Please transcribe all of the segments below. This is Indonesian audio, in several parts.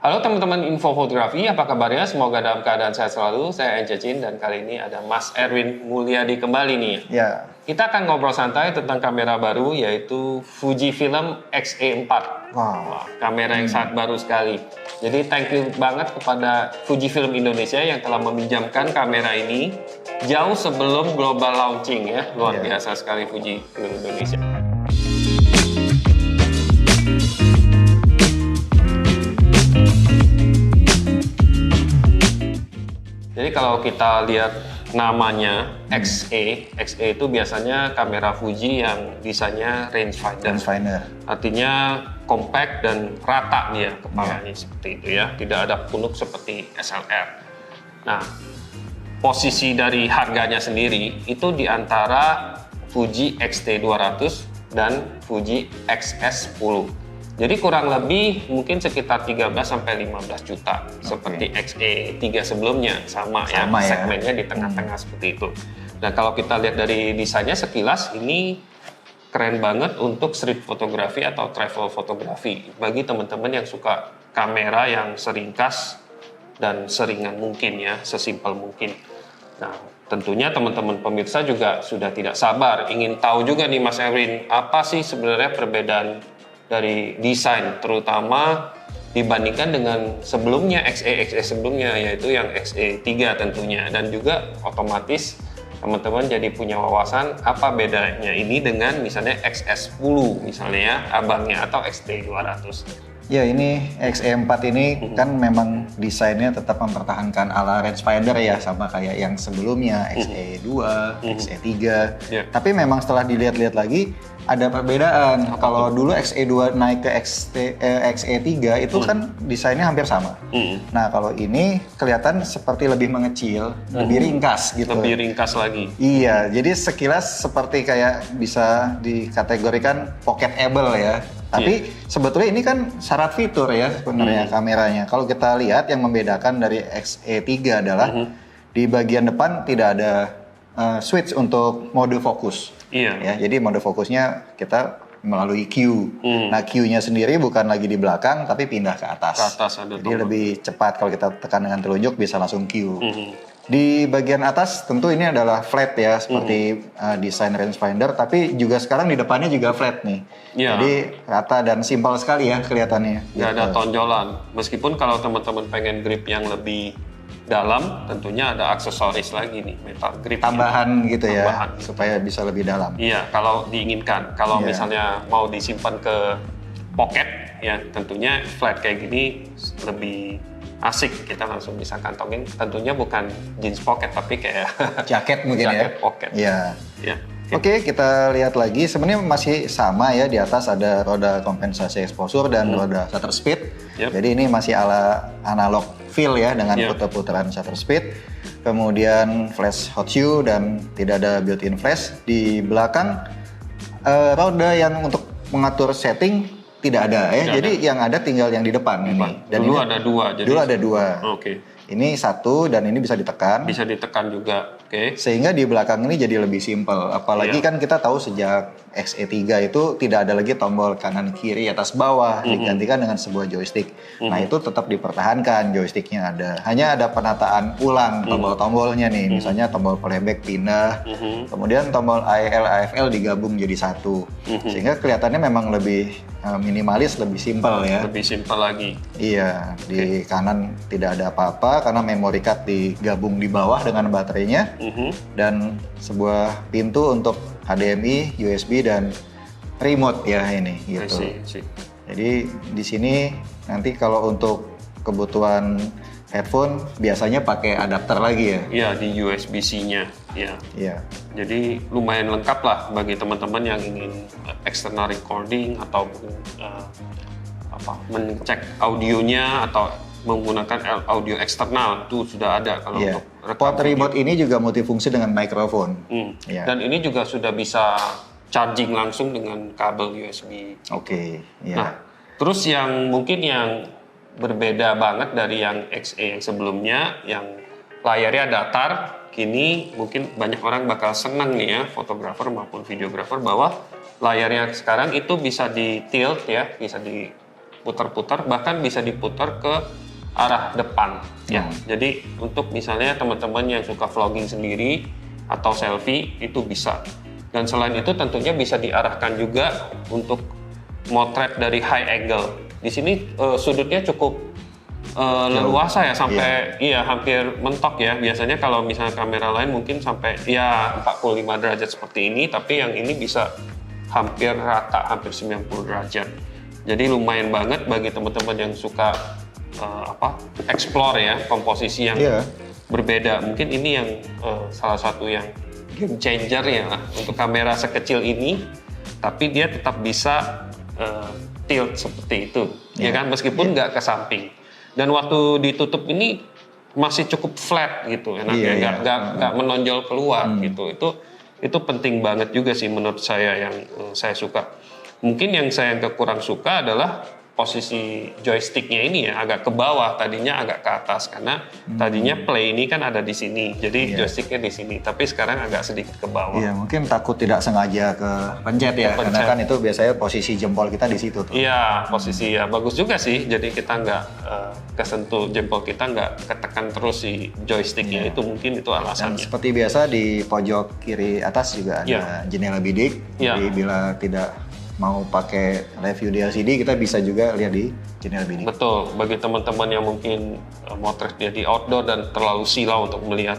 Halo teman-teman info fotografi, apa kabarnya? Semoga dalam keadaan sehat selalu. Saya Encecin dan kali ini ada Mas Erwin Mulyadi kembali nih. Ya. Kita akan ngobrol santai tentang kamera baru yaitu Fujifilm X-E4. Wah, kamera yang sangat baru sekali. Jadi thank you banget kepada Fujifilm Indonesia yang telah meminjamkan kamera ini jauh sebelum global launching ya. Luar biasa sekali Fujifilm Indonesia. Jadi kalau kita lihat namanya X-E itu biasanya kamera Fuji yang desainnya rangefinder. Artinya compact dan rata nih ya kepalanya seperti itu ya. Tidak ada punuk seperti SLR. Nah, posisi dari harganya sendiri itu di antara Fuji X-T200 dan Fuji X-S10. Jadi kurang lebih mungkin sekitar 13-15 juta seperti X-E3 sebelumnya sama ya, segmennya di tengah-tengah seperti itu. Nah kalau kita lihat dari desainnya sekilas ini keren banget untuk street fotografi atau travel fotografi bagi teman-teman yang suka kamera yang seringkas dan seringan mungkin ya, sesimpel mungkin. Nah tentunya teman-teman pemirsa juga sudah tidak sabar ingin tahu juga nih Mas Erwin, apa sih sebenarnya perbedaan dari desain terutama dibandingkan dengan sebelumnya X-E sebelumnya yaitu yang X-E3 tentunya, dan juga otomatis teman-teman jadi punya wawasan apa bedanya ini dengan misalnya XS10 misalnya ya abangnya atau X-T200. Ya ini X-E4 ini kan memang desainnya tetap mempertahankan ala rangefinder ya, sama kayak yang sebelumnya X-E2, X-E3. Tapi memang setelah dilihat-lihat lagi ada perbedaan. Kalau dulu X-E2 naik ke X-E3 itu kan desainnya hampir sama. Nah kalau ini kelihatan seperti lebih mengecil, lebih ringkas gitu. Lebih ringkas lagi. Iya, jadi sekilas seperti kayak bisa dikategorikan pocketable ya. Tapi sebetulnya ini kan syarat fitur ya sebenarnya kameranya. Kalau kita lihat yang membedakan dari X-E3 adalah di bagian depan tidak ada switch untuk mode fokus. Ya, jadi mode fokusnya kita melalui Q. Nah Q-nya sendiri bukan lagi di belakang tapi pindah ke atas. Ke atas ada jadi lebih cepat kalau kita tekan dengan telunjuk bisa langsung Q. Di bagian atas tentu ini adalah flat ya seperti desain rangefinder, tapi juga sekarang di depannya juga flat nih. Jadi rata dan simpel sekali ya kelihatannya. Nggak ada tonjolan. Meskipun kalau teman-teman pengen grip yang lebih dalam, tentunya ada aksesoris lagi nih, metal grip tambahan gitu ya, supaya bisa lebih dalam. Iya, kalau diinginkan. Kalau misalnya mau disimpan ke pocket ya, tentunya flat kayak gini lebih asik, kita langsung bisa kantongin. Tentunya bukan jeans pocket tapi kayak jaket mungkin jaket ya. Pocket. Iya. Ya. Oke, kita lihat lagi. Sebenarnya masih sama ya, di atas ada roda kompensasi exposure dan roda shutter speed. Jadi ini masih ala analog feel ya dengan putar-putaran shutter speed. Kemudian flash hot shoe dan tidak ada built-in flash. Di belakang roda yang untuk mengatur setting tidak ada ya. Jadi yang ada tinggal yang di depan ini. Dan dulu ini, ada dua. Jadi dulu ada dua. Oke. Ini satu dan ini bisa ditekan. Bisa ditekan juga. Oke. Sehingga di belakang ini jadi lebih simpel. Apalagi kan kita tahu sejak X-E3 itu tidak ada lagi tombol kanan kiri atas bawah, digantikan dengan sebuah joystick. Nah itu tetap dipertahankan, joysticknya ada. Hanya ada penataan ulang tombol-tombolnya nih. Misalnya tombol playback pindah, kemudian tombol AEL, AFL digabung jadi satu. Sehingga kelihatannya memang lebih minimalis, lebih simpel ya. Lebih simpel lagi. Iya, di kanan tidak ada apa-apa karena memory card digabung di bawah dengan baterainya. Dan sebuah pintu untuk HDMI, USB dan remote ya ini gitu. Jadi di sini nanti kalau untuk kebutuhan headphone biasanya pakai adapter lagi ya. Iya, di USB-C-nya. Iya. Jadi lumayan lengkap lah bagi teman-teman yang ingin external recording atau mengecek audionya atau menggunakan audio eksternal, itu sudah ada kalau untuk rekam port remote ini juga multifungsi dengan mikrofon. Dan ini juga sudah bisa charging langsung dengan kabel USB. Nah, terus yang mungkin yang berbeda banget dari yang X-E yang sebelumnya, yang layarnya datar, kini mungkin banyak orang bakal senang nih ya, fotografer maupun videografer, bahwa layarnya sekarang itu bisa di tilt ya, bisa di putar-putar, bahkan bisa diputar ke arah depan ya. Jadi untuk misalnya teman-teman yang suka vlogging sendiri atau selfie itu bisa. Dan selain itu tentunya bisa diarahkan juga untuk motret dari high angle. Di sini sudutnya cukup leluasa ya, sampai hampir mentok ya. Biasanya kalau misalnya kamera lain mungkin sampai 45 derajat seperti ini, tapi yang ini bisa hampir rata, hampir 90 derajat. Jadi lumayan banget bagi teman-teman yang suka explore ya, komposisi yang berbeda. Mungkin ini yang salah satu yang game changer ya untuk kamera sekecil ini, tapi dia tetap bisa tilt seperti itu, ya kan, meskipun nggak ke samping. Dan waktu ditutup ini masih cukup flat gitu, enaknya nggak menonjol keluar gitu. Itu penting banget juga sih menurut saya, yang saya suka. Mungkin yang saya kurang suka adalah posisi joysticknya ini ya, agak ke bawah, tadinya agak ke atas, karena tadinya play ini kan ada di sini, jadi joysticknya di sini, tapi sekarang agak sedikit ke bawah. Iya, mungkin takut tidak sengaja ke pencet ya, karena kan itu biasanya posisi jempol kita di situ tuh. Iya, posisi ya bagus juga sih, jadi kita nggak kesentuh, jempol kita nggak ketekan terus si joysticknya, itu mungkin itu alasannya. Dan seperti biasa di pojok kiri atas juga ada jendela bidik, jadi bila tidak mau pakai review di LCD, kita bisa juga lihat di jendela bidik. Betul, bagi teman-teman yang mungkin motret dia di outdoor dan terlalu silau untuk melihat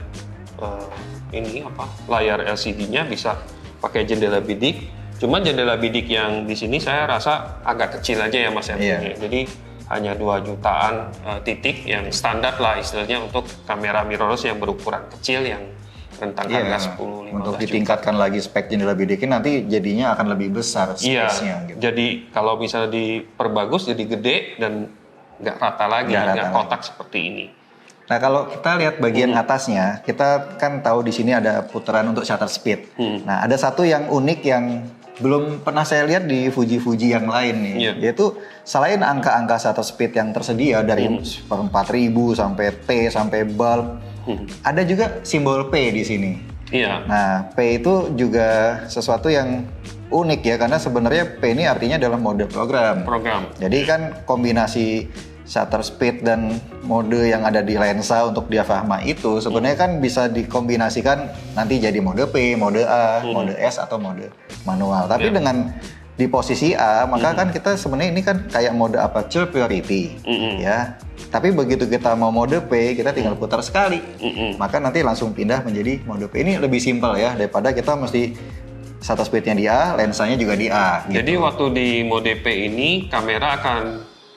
layar LCD-nya, bisa pakai jendela bidik. Cuman jendela bidik yang di sini saya rasa agak kecil aja ya Mas Erwin. Jadi hanya 2 jutaan titik yang standar lah istilahnya untuk kamera mirrorless yang berukuran kecil, yang rentang harga 10-15 untuk ditingkatkan lagi spek jendela bidiknya, nanti jadinya akan lebih besar space-nya gitu. Jadi kalau bisa diperbagus jadi gede dan nggak rata lagi, nggak kotak seperti ini. Nah, kalau kita lihat bagian atasnya, kita kan tahu di sini ada putaran untuk shutter speed. Nah, ada satu yang unik yang belum pernah saya lihat di Fuji yang lain nih, yaitu selain angka-angka shutter speed yang tersedia dari 4.000 sampai T sampai bulb, ada juga simbol P di sini. Nah, P itu juga sesuatu yang unik ya, karena sebenarnya P ini artinya adalah mode program. Jadi kan kombinasi shutter speed dan mode yang ada di lensa untuk diafragma itu sebenarnya kan bisa dikombinasikan nanti jadi mode P, mode A, mode S atau mode manual. Tapi dengan di posisi A, maka kan kita sebenarnya ini kan kayak mode aperture priority ya. Tapi begitu kita mau mode P, kita tinggal putar sekali, maka nanti langsung pindah menjadi mode P. Ini lebih simpel ya, daripada kita mesti shutter speednya di A, lensanya juga di A. Jadi waktu di mode P ini, kamera akan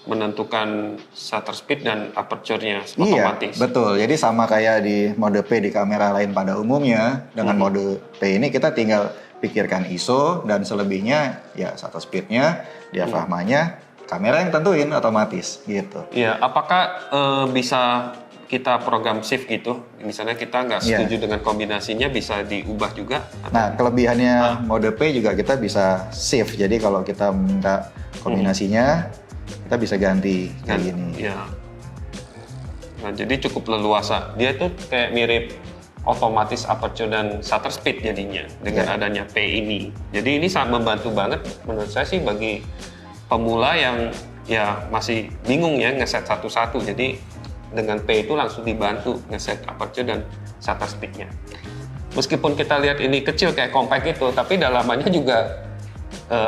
menentukan shutter speed dan aperture-nya otomatis. Iya, betul. Jadi sama kayak di mode P di kamera lain pada umumnya, dengan mode P ini kita tinggal pikirkan ISO, dan selebihnya ya shutter speed-nya, diafragmanya, kamera yang tentuin otomatis gitu. Iya, apakah bisa kita program shift gitu? Misalnya kita nggak setuju dengan kombinasinya, bisa diubah juga? Nah, kelebihannya mode P juga kita bisa shift. Jadi kalau kita minta kombinasinya, kita bisa ganti kayak gini. Iya. Nah, jadi cukup leluasa. Dia tuh kayak mirip otomatis aperture dan shutter speed jadinya dengan adanya P ini. Jadi ini sangat membantu banget menurut saya sih bagi pemula yang ya masih bingung ya ngeset satu-satu. Jadi dengan P itu langsung dibantu ngeset aperture dan shutter speednya. Meskipun kita lihat ini kecil kayak compact itu, tapi dalamannya juga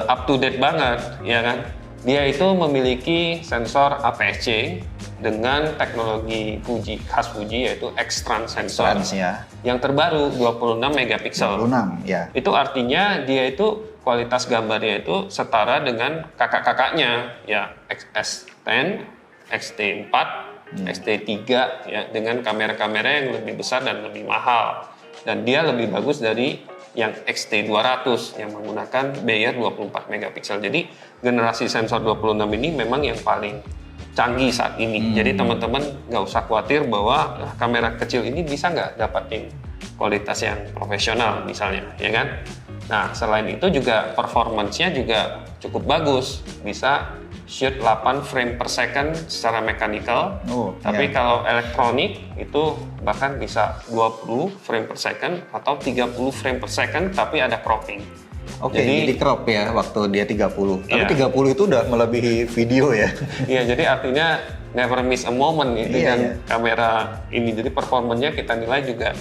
up to date banget, ya kan? Dia itu memiliki sensor APS-C dengan teknologi Fuji, khas Fuji, yaitu X-Trans sensor yang terbaru 26 megapiksel. 26, ya. Itu artinya dia itu kualitas gambarnya itu setara dengan kakak-kakaknya, ya XS10, XT4, XT3, ya, dengan kamera-kamera yang lebih besar dan lebih mahal. Dan dia lebih bagus dari yang XT200 yang menggunakan Bayer 24 megapiksel. Jadi generasi sensor 26 ini memang yang paling canggih saat ini. Jadi teman-teman nggak usah khawatir bahwa kamera kecil ini bisa nggak dapatin kualitas yang profesional misalnya, ya kan? Nah, selain itu juga performance-nya juga cukup bagus. Bisa shoot 8 frame per second secara mechanical. Tapi kalau elektronik itu bahkan bisa 20 frame per second atau 30 frame per second tapi ada cropping. Oke, jadi crop ya waktu dia 30. Tapi Iya. 30 itu udah melebihi video ya. Iya, jadi artinya never miss a moment itu Iya, kan iya. kamera ini. Jadi performanya kita nilai juga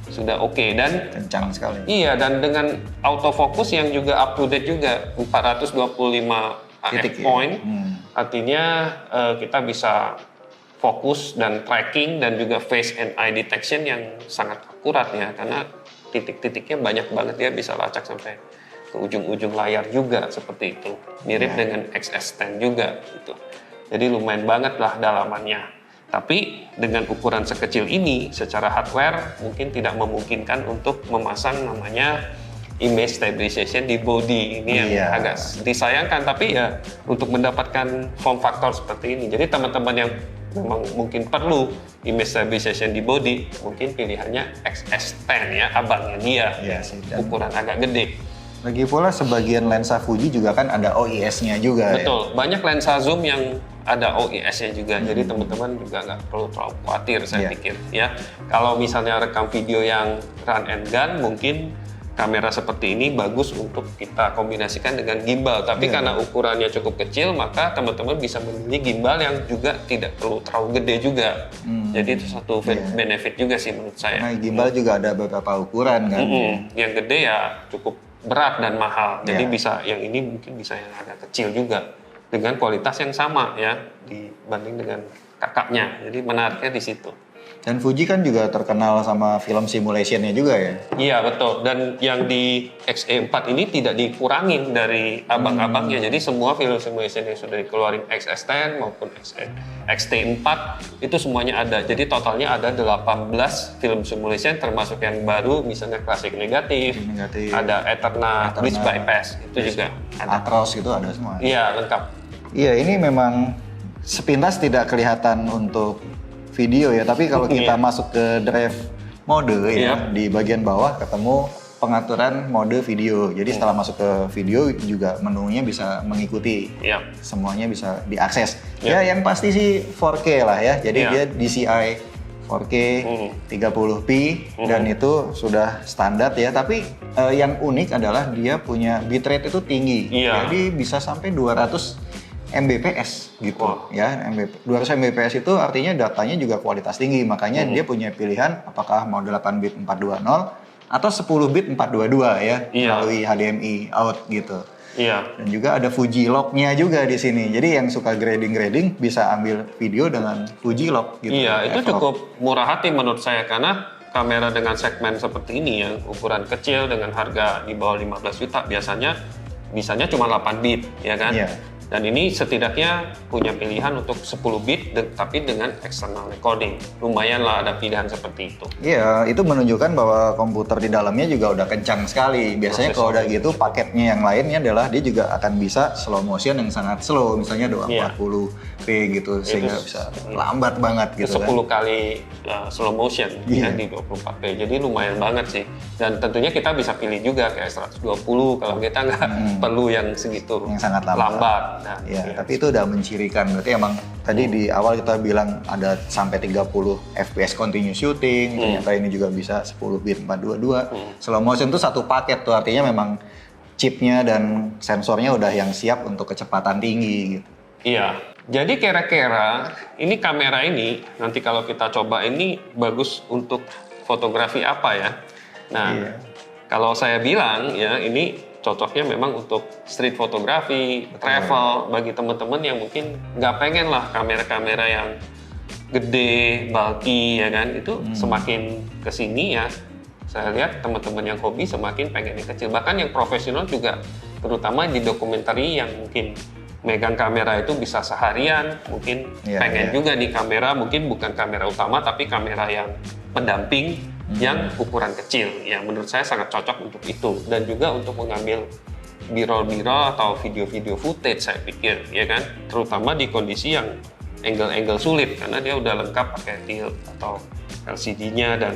sudah oke. Dan Kencang sekali. iya, dan dengan autofocus yang juga up to date juga 425 Titik ya. f point. Hmm. Artinya kita bisa fokus dan tracking dan juga face and eye detection yang sangat akurat ya, karena titik-titiknya banyak banget, dia bisa lacak sampai ke ujung-ujung layar juga seperti itu. Mirip Ya. dengan XS10 juga gitu. Jadi lumayan banget lah dalamannya. Tapi dengan ukuran sekecil ini, secara hardware mungkin tidak memungkinkan untuk memasang namanya image stabilization di body. Ini yang Iya. agak disayangkan, tapi ya untuk mendapatkan form factor seperti ini. Jadi teman-teman yang memang mungkin perlu image stabilization di body, mungkin pilihannya XS10 ya, abangnya dia. Iya sih, dan- Ukuran agak gede. Lagi pula sebagian lensa Fuji juga kan ada OIS-nya juga. Betul, banyak lensa zoom yang ada OIS-nya juga, jadi teman-teman juga nggak perlu terlalu khawatir saya Iya. pikir ya. Kalau misalnya rekam video yang run and gun, mungkin kamera seperti ini bagus untuk kita kombinasikan dengan gimbal. Tapi Iya. karena ukurannya cukup kecil, maka teman-teman bisa memilih gimbal yang juga tidak perlu terlalu gede juga. Jadi itu satu benefit juga sih menurut saya. Nah, gimbal juga ada beberapa ukuran kan. Yang gede ya cukup berat dan mahal. Jadi Ya. bisa yang ini mungkin bisa yang agak kecil juga dengan kualitas yang sama ya dibanding dengan kakaknya. Jadi menariknya di situ. Dan Fuji kan juga terkenal sama film simulation-nya juga ya. Iya betul. Dan yang di XE4 ini tidak dikurangin dari abang-abangnya. Jadi semua film simulation yang sudah dikeluarin XS10 maupun XT4 itu semuanya ada. Jadi totalnya ada 18 film simulation, termasuk yang baru misalnya Classic Negatif, Negatif. ada Eterna, Bridge Eterna, Bypass itu juga ada. Atros itu ada semua. Iya lengkap. Iya, ini memang sepintas tidak kelihatan untuk video ya, tapi kalau kita Iya. masuk ke drive mode ya, Iya. di bagian bawah ketemu pengaturan mode video. Jadi setelah masuk ke video juga menunya bisa mengikuti. Iya. Semuanya bisa diakses. Iya. Ya yang pasti sih 4K lah ya. Jadi Iya. dia DCI 4K 30p dan itu sudah standar ya. Tapi yang unik adalah dia punya bitrate itu tinggi. Iya. Jadi bisa sampai 200 Mbps gitu Wah. ya. 200 Mbps itu artinya datanya juga kualitas tinggi. Makanya dia punya pilihan apakah mau 8 bit 420 atau 10 bit 422 ya, Iya. melalui HDMI out gitu. Iya. Dan juga ada Fuji Lock-nya juga di sini. Jadi yang suka grading bisa ambil video dengan Fuji Lock gitu. Iya, itu F-Lock. cukup murah hati menurut saya karena kamera dengan segmen seperti ini yang ukuran kecil dengan harga di bawah 15 juta biasanya bisanya cuma 8 bit ya kan. Iya. Dan ini setidaknya punya pilihan untuk 10 bit tapi dengan external recording. Lumayan lah ada pilihan seperti itu. Iya, itu menunjukkan bahwa komputer di dalamnya juga udah kencang sekali. Biasanya kalau udah gitu paketnya yang lainnya adalah dia juga akan bisa slow motion yang sangat slow, misalnya 240p gitu sehingga bisa lambat banget gitu 10 kali slow motion ya, di 24p. Jadi lumayan banget sih. Dan tentunya kita bisa pilih juga kayak 120 kalau kita nggak perlu yang segitu Yang sangat lambat. Nah, Ya, tapi itu udah mencirikan. Berarti emang tadi di awal kita bilang ada sampai 30 FPS continuous shooting, ternyata ini juga bisa 10 bit 422. Slow motion itu satu paket tuh, artinya memang chipnya dan sensornya udah yang siap untuk kecepatan tinggi gitu. Iya. Jadi kira-kira ini kamera ini nanti kalau kita coba ini bagus untuk fotografi apa ya? Nah, Iya. kalau saya bilang ya ini cocoknya memang untuk street fotografi, travel, bagi teman-teman yang mungkin nggak pengen lah kamera-kamera yang gede, bulky ya kan, itu semakin kesini ya, saya lihat teman-teman yang hobi semakin pengen yang kecil, bahkan yang profesional juga, terutama di dokumentari yang mungkin megang kamera itu bisa seharian, mungkin Iya, pengen iya. juga nih kamera, mungkin bukan kamera utama tapi kamera yang pendamping yang ukuran kecil, ya menurut saya sangat cocok untuk itu, dan juga untuk mengambil b-roll atau video-video footage saya pikir, ya kan, terutama di kondisi yang angle-angle sulit karena dia udah lengkap pakai tilt atau LCD-nya dan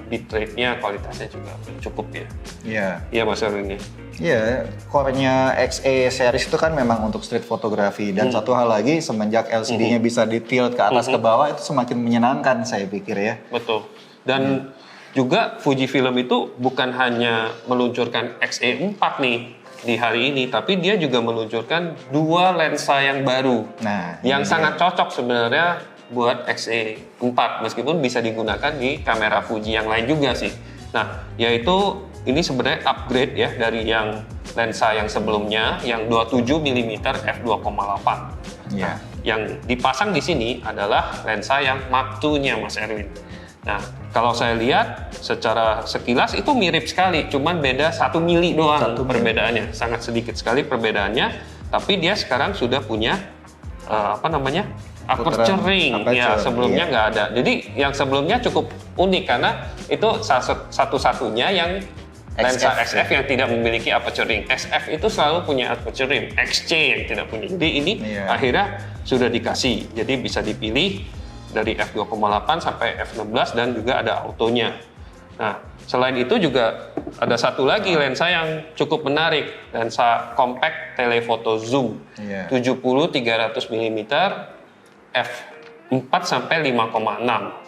bitrate-nya kualitasnya juga cukup ya. Iya. Iya Mas Erwin ya. Iya, core-nya XE series itu kan memang untuk street fotografi, dan satu hal lagi semenjak LCD-nya bisa di tilt ke atas ke bawah itu semakin menyenangkan saya pikir ya. Betul. Dan juga Fujifilm itu bukan hanya meluncurkan XE4 nih di hari ini, tapi dia juga meluncurkan 2 lensa yang baru. Nah, yang sangat cocok sebenarnya buat XE4 meskipun bisa digunakan di kamera Fuji yang lain juga sih. Nah, yaitu ini sebenarnya upgrade ya dari yang lensa yang sebelumnya yang 27 mm f2,8. Iya. Nah, yang dipasang di sini adalah lensa yang Mark II-nya Mas Erwin. Nah, kalau saya lihat secara sekilas itu mirip sekali, cuman beda 1 mili doang perbedaannya, sangat sedikit sekali perbedaannya. Tapi dia sekarang sudah punya aperture ring, ya sebelumnya nggak ada. Jadi yang sebelumnya cukup unik karena itu satu-satunya yang lensa XF yang tidak memiliki aperture ring. XF itu selalu punya aperture ring, XC yang tidak punya. Jadi ini akhirnya sudah dikasih, jadi bisa dipilih dari f2,8 sampai f16 dan juga ada autonya. Nah, selain itu juga ada satu lagi lensa yang cukup menarik, lensa compact telephoto zoom 70-300 mm f4 sampai 5,6.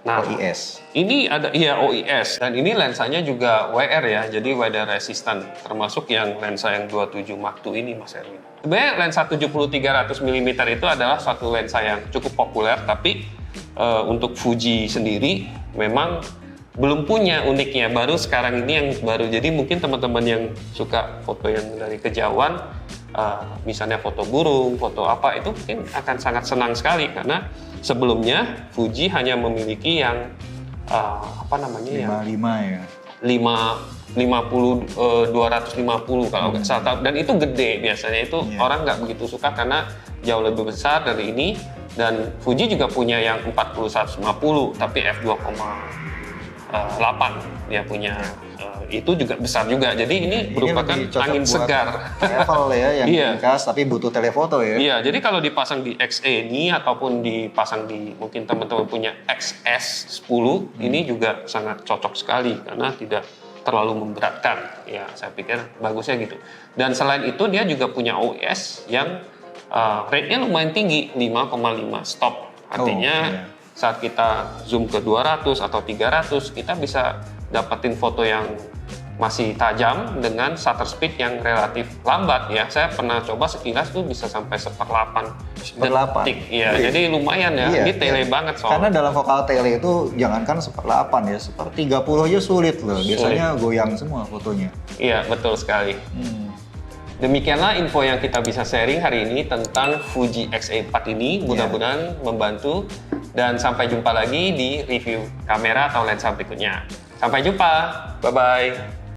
Nah, OIS. Ini ada OIS dan ini lensanya juga WR ya, jadi weather resistant, termasuk yang lensa yang 27 Mark II ini Mas Erwin. Sebenarnya lensa 70-300 mm itu adalah suatu lensa yang cukup populer, tapi untuk Fuji sendiri memang belum punya uniknya, baru sekarang ini yang baru. Jadi mungkin teman-teman yang suka foto yang dari kejauhan, misalnya foto burung, foto apa, itu mungkin akan sangat senang sekali karena sebelumnya Fuji hanya memiliki yang 55 ya. 250 kalau nggak salah, dan itu gede biasanya, itu orang nggak begitu suka karena jauh lebih besar dari ini. Dan Fuji juga punya yang 40-150 tapi f2,8 dia punya, itu juga besar juga. Jadi ini merupakan angin segar travel ya yang ringkas tapi butuh telefoto ya. Iya, jadi kalau dipasang di XE ini ataupun dipasang di mungkin teman-teman punya XS10 ini juga sangat cocok sekali karena tidak terlalu memberatkan. Ya, saya pikir bagusnya gitu. Dan selain itu dia juga punya OIS yang rate-nya lumayan tinggi, 5,5 stop. Artinya saat kita zoom ke 200 atau 300, kita bisa dapetin foto yang masih tajam dengan shutter speed yang relatif lambat ya. Saya pernah coba sekilas tuh bisa sampai 1/8 detik. Iya, jadi lumayan ya. Ini tele banget soalnya. Karena dalam vokal tele itu jangankan 1/8 ya, 1/30 aja sulit loh. Biasanya goyang semua fotonya. Iya, betul sekali. Demikianlah info yang kita bisa sharing hari ini tentang Fuji X-E4 ini. Mudah-mudahan membantu. Dan sampai jumpa lagi di review kamera atau lensa berikutnya. Sampai jumpa. Bye-bye.